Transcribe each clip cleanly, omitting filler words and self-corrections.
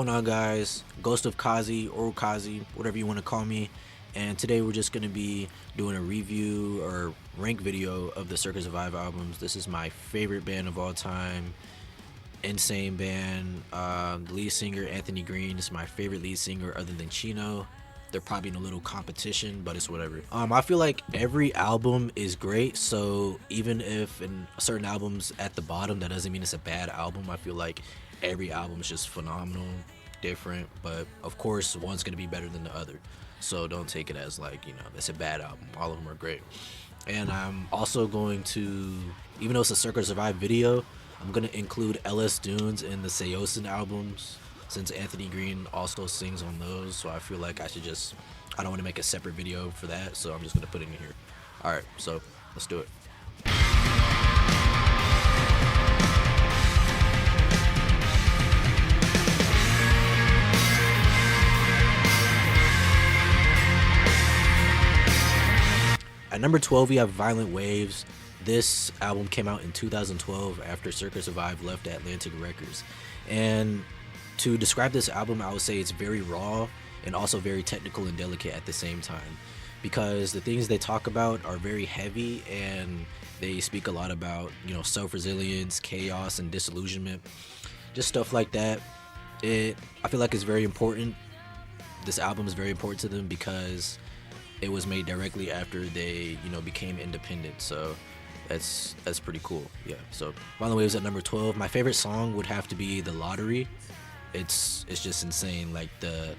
going on, guys? Ghost of Kazi or Kazi, whatever you want to call me. And today we're just going to be doing a review or rank video of the Circa Survive albums. This is my favorite band of all time. Insane band. The lead singer, Anthony Green, is my favorite lead singer other than Chino. They're probably in a little competition, but it's whatever. I feel like every album is great, so even if in certain albums at the bottom, that doesn't mean it's a bad album. I feel like every album is just phenomenal, different, but of course one's gonna be better than the other. So don't take it as like, you know, that's a bad album. All of them are great. And I'm also going to, even though it's a Circa Survive video, I'm gonna include LS Dunes in the Saosin albums, since Anthony Green also sings on those. So I feel like I don't want to make a separate video for that, so I'm just gonna put it in here. All right, so let's do it. At number 12, we have Violent Waves. This album came out in 2012 after Circa Survive left Atlantic Records. And to describe this album, I would say it's very raw and also very technical and delicate at the same time, because the things they talk about are very heavy and they speak a lot about, you know, self-resilience, chaos, and disillusionment, just stuff like that. I feel like it's very important. This album is very important to them because it was made directly after they, you know, became independent. So that's pretty cool. Yeah. So Violent Waves at number 12. My favorite song would have to be The Lottery. It's just insane. Like the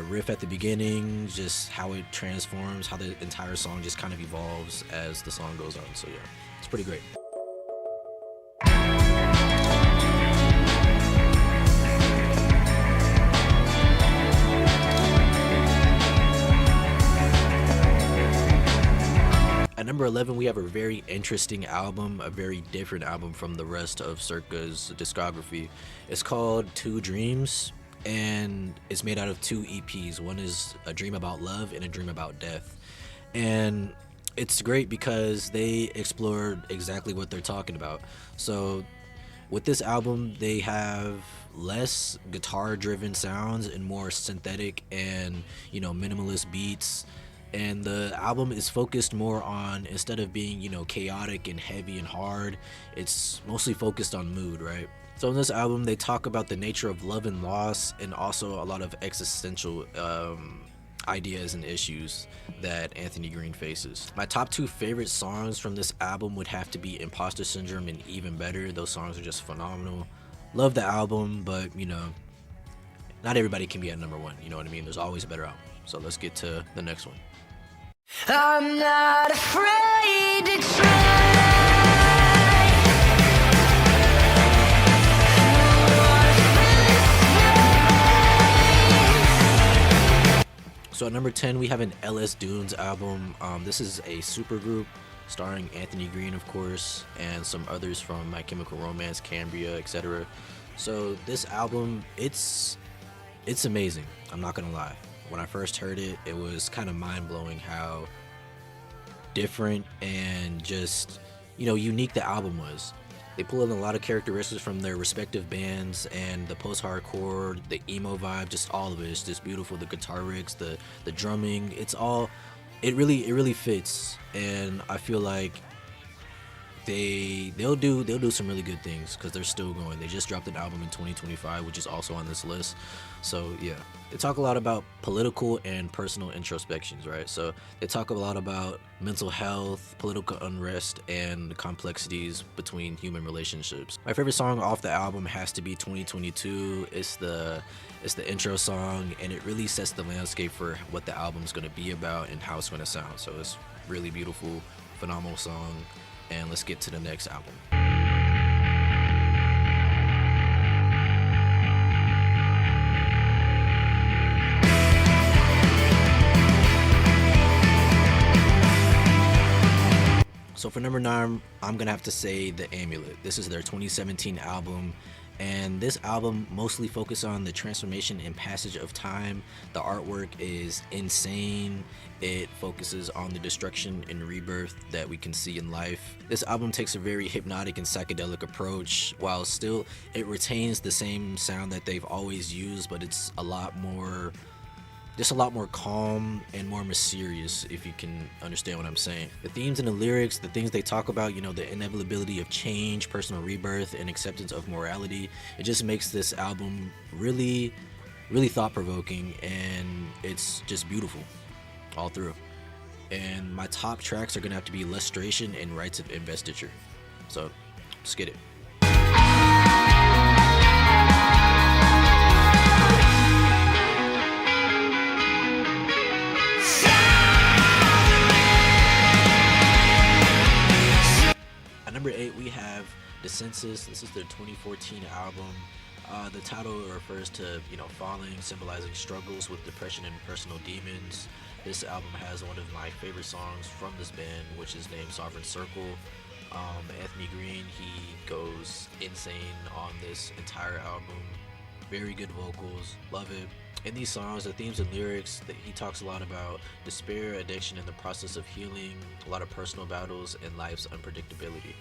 riff at the beginning, just how it transforms, how the entire song just kind of evolves as the song goes on. So yeah, it's pretty great. At number 11, we have a very interesting album, a very different album from the rest of Circa's discography. It's called Two Dreams, and it's made out of two EPs. One is A Dream About Love and A Dream About Death. And it's great because they explored exactly what they're talking about. So with this album, they have less guitar-driven sounds and more synthetic and, you know, minimalist beats. And the album is focused more on, instead of being, you know, chaotic and heavy and hard, it's mostly focused on mood, right? So in this album, they talk about the nature of love and loss, and also a lot of existential ideas and issues that Anthony Green faces. My top two favorite songs from this album would have to be Imposter Syndrome and Even Better. Those songs are just phenomenal. Love the album, but, you know, not everybody can be at number one, you know what I mean? There's always a better album. So let's get to the next one. I'm not afraid to try. So at number 10, we have an LS Dunes album. This is a supergroup starring Anthony Green, of course, and some others from My Chemical Romance, Cambria, etc. So this album, it's amazing. I'm not gonna lie. When I first heard it, it was kind of mind-blowing how different and just, you know, unique the album was. They pull in a lot of characteristics from their respective bands, and the post-hardcore, the emo vibe, just all of it. It's just beautiful. The guitar rigs, the drumming, it really fits. And I feel like they'll do some really good things because they're still going. They just dropped an album in 2025, which is also on this list. So yeah, they talk a lot about political and personal introspections, right? So they talk a lot about mental health, political unrest, and the complexities between human relationships. My favorite song off the album has to be 2022. It's the intro song, and it really sets the landscape for what the album's going to be about and how it's going to sound. So it's really beautiful, phenomenal song. And let's get to the next album. So for number 9, I'm gonna have to say The Amulet. This is their 2017 album, And this album mostly focuses on the transformation and passage of time. The artwork is insane. It focuses on the destruction and rebirth that we can see in life. This album takes a very hypnotic and psychedelic approach, while still it retains the same sound that they've always used, but it's a lot more calm and more mysterious, if you can understand what I'm saying. The themes and the lyrics, the things they talk about, the inevitability of change, personal rebirth, and acceptance of morality, it just makes this album really, really thought-provoking, and it's just beautiful all through. And my top tracks are gonna have to be Lustration and Rites of Investiture. So, let's get it. At number 8, we have Descensus. This is their 2014 album. The title refers to, falling, symbolizing struggles with depression and personal demons. This album has one of my favorite songs from this band, which is named Sovereign Circle. Anthony Green, he goes insane on this entire album. Very good vocals, love it. In these songs, the themes and lyrics, he talks a lot about despair, addiction, and the process of healing, a lot of personal battles, and life's unpredictability.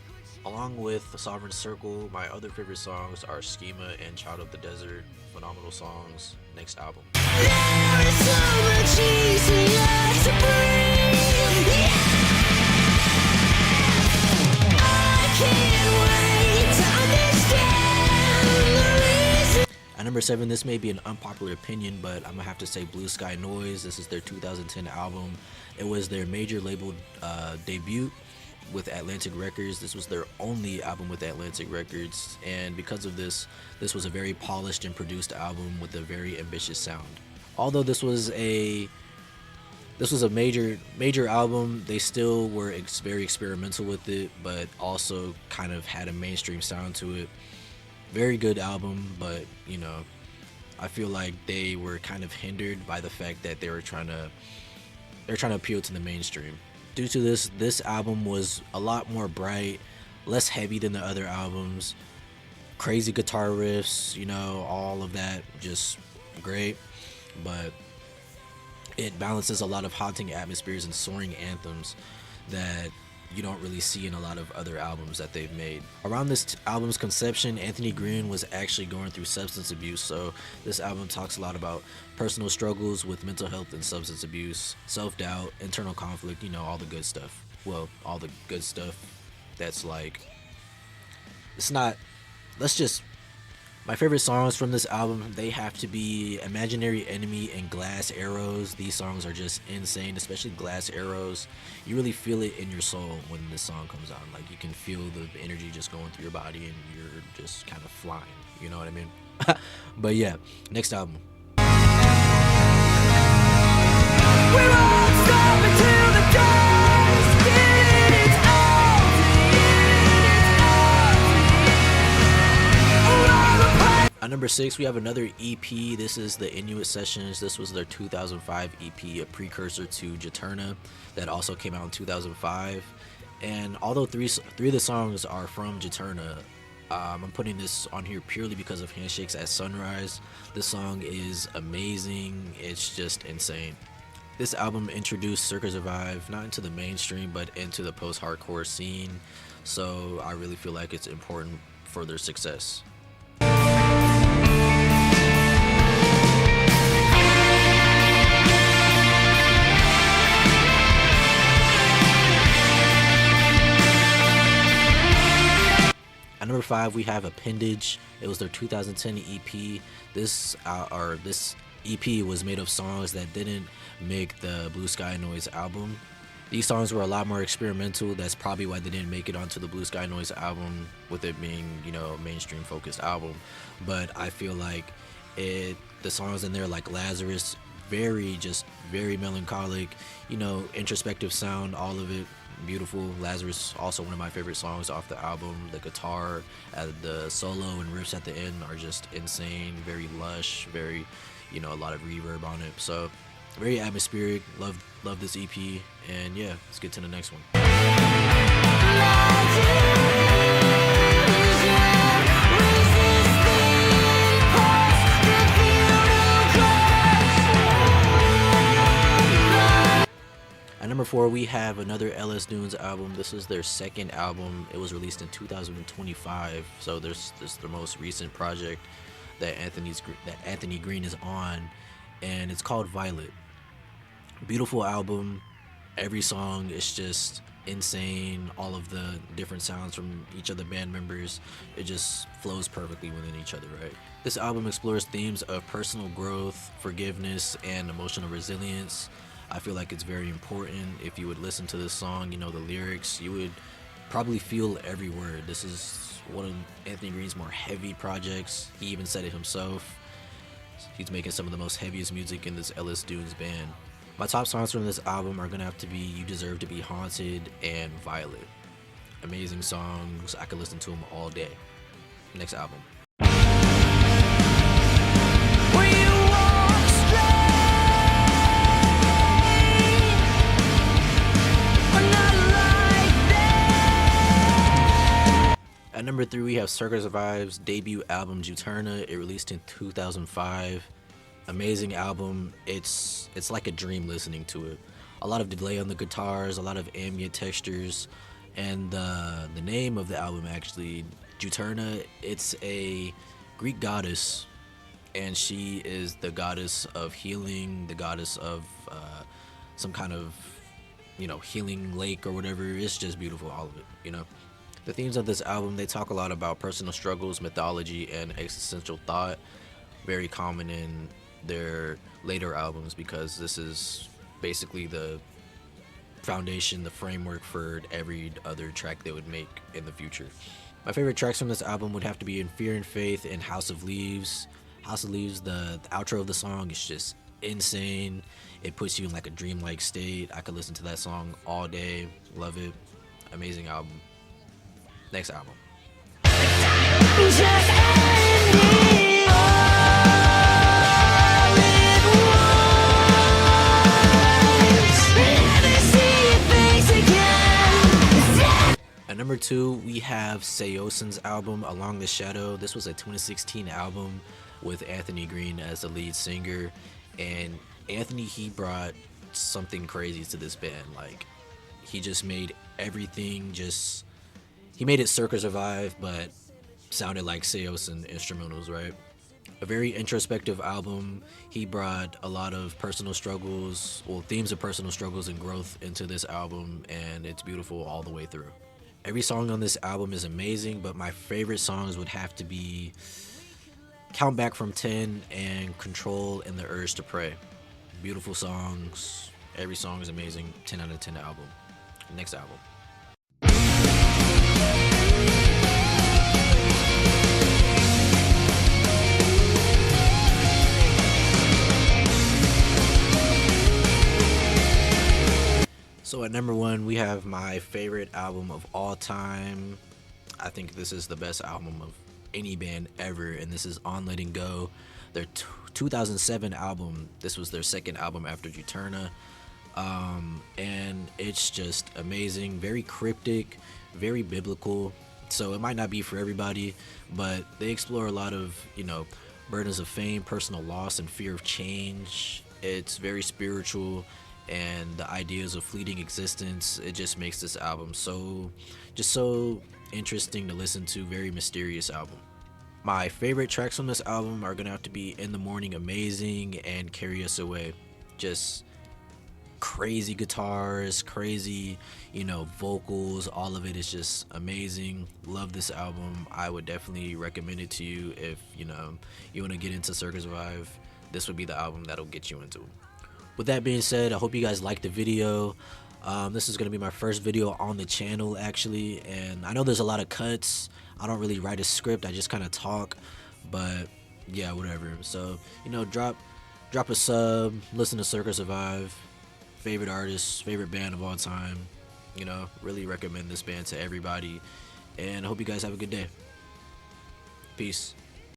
Along with Sovereign Circle, my other favorite songs are Schema and Child of the Desert. Phenomenal songs. Next album. There is so much easier to breathe. Yeah. I can't wait to understand the reason. At number 7, this may be an unpopular opinion, but I'm gonna have to say Blue Sky Noise. This is their 2010 album. It was their major label debut with Atlantic Records. This was their only album with Atlantic Records, and because of this was a very polished and produced album with a very ambitious sound. Although this was a major album, they still were very experimental with it, but also kind of had a mainstream sound to it. Very good album, but I feel like they were kind of hindered by the fact that they're trying to appeal to the mainstream. Due to this album was a lot more bright, less heavy than the other albums. Crazy guitar riffs, all of that, just great. But it balances a lot of haunting atmospheres and soaring anthems that you don't really see in a lot of other albums that they've made. Around this album's conception, Anthony Green was actually going through substance abuse, so this album talks a lot about personal struggles with mental health and substance abuse, self-doubt, internal conflict, all the good stuff. Well, all the good stuff that's my favorite songs from this album, they have to be Imaginary Enemy and Glass Arrows. These songs are just insane, especially Glass Arrows. You really feel it in your soul when this song comes on. Like, you can feel the energy just going through your body and you're just kind of flying. You know what I mean? But yeah, next album. We won't stop until the dawn is At number 6, we have another EP. This is the Inuit Sessions. This was their 2005 EP, a precursor to Juturna that also came out in 2005. And although three of the songs are from Juturna, I'm putting this on here purely because of Handshakes at Sunrise. This song is amazing. It's just insane. This album introduced Circa Survive not into the mainstream but into the post-hardcore scene, so I really feel like it's important for their success. At number 5, we have Appendage. It was their 2010 EP. This EP was made of songs that didn't make the Blue Sky Noise album. These songs were a lot more experimental. That's probably why they didn't make it onto the Blue Sky Noise album, with it being, a mainstream focused album. But I feel like the songs in there, like Lazarus, very melancholic, introspective sound, all of it beautiful. Lazarus, also one of my favorite songs off the album. The guitar, the solo and riffs at the end are just insane, very lush, very, a lot of reverb on it. So very atmospheric. Love this EP. And yeah, let's get to the next one. resist number 4, we have another LS Dunes album. This is their second album. It was released in 2025, so this is the most recent project that Anthony Green is on, and it's called Violet. Beautiful album. Every song is just insane. All of the different sounds from each of the band members, it just flows perfectly within each other, right? This album explores themes of personal growth, forgiveness, and emotional resilience. I feel like it's very important. If you would listen to this song, you know the lyrics, you would probably feel every word. This is one of Anthony Green's more heavy projects. He even said it himself. He's making some of the most heaviest music in this LS Dunes band. My top songs from this album are gonna have to be You Deserve to Be Haunted and Violet. Amazing songs. I could listen to them all day. Next album. At number 3, we have Circa Survive's debut album Juturna. It released in 2005. Amazing album. It's like a dream listening to it. A lot of delay on the guitars, a lot of ambient textures, and the name of the album actually, Juturna, it's a Greek goddess, and she is the goddess of healing, the goddess of some kind of, you know, healing lake or whatever. It's just beautiful, all of it, you know. The themes of this album, they talk a lot about personal struggles, mythology, and existential thought. Very common in their later albums, because this is basically the foundation, the framework for every other track they would make in the future. My favorite tracks from this album would have to be In Fear and Faith and House of Leaves. House of Leaves, the outro of the song is just insane. It puts you in like a dreamlike state. I could listen to that song all day. Love it. Amazing album. Next album. Just ending all at once. Never see your face again. At number 2, we have Saosin's album Along the Shadow. This was a 2016 album with Anthony Green as the lead singer, and Anthony, he brought something crazy to this band. Like, he just made everything just, he made it Circa Survive, but sounded like Saosin instrumentals, right? A very introspective album. He brought a lot of personal struggles, well, themes of personal struggles and growth into this album, and it's beautiful all the way through. Every song on this album is amazing, but my favorite songs would have to be Count Back from 10 and Control and The Urge to Pray. Beautiful songs. Every song is amazing. 10 out of 10 album. Next album. So at number 1, we have my favorite album of all time. I think this is the best album of any band ever, and this is On Letting Go, their 2007 album. This was their second album after Juturna, and it's just amazing. Very cryptic, very biblical, so it might not be for everybody, but they explore a lot of, you know, burdens of fame, personal loss, and fear of change. It's very spiritual, and the ideas of fleeting existence, it just makes this album so interesting to listen to. Very mysterious album. My favorite tracks on this album are gonna have to be In the Morning Amazing and Carry Us Away. Just crazy guitars, crazy, you know, vocals, all of it is just amazing. Love this album. I would definitely recommend it to you if, you know, you want to get into Circa Survive. This would be the album that'll get you into it. With that being said, I hope you guys liked the video. This is going to be my first video on the channel, actually, and I know there's a lot of cuts. I don't really write a script, I just kind of talk, but yeah, whatever. So, you know, drop a sub, listen to Circa Survive, favorite artist, favorite band of all time. You know, really recommend this band to everybody, and I hope you guys have a good day. Peace.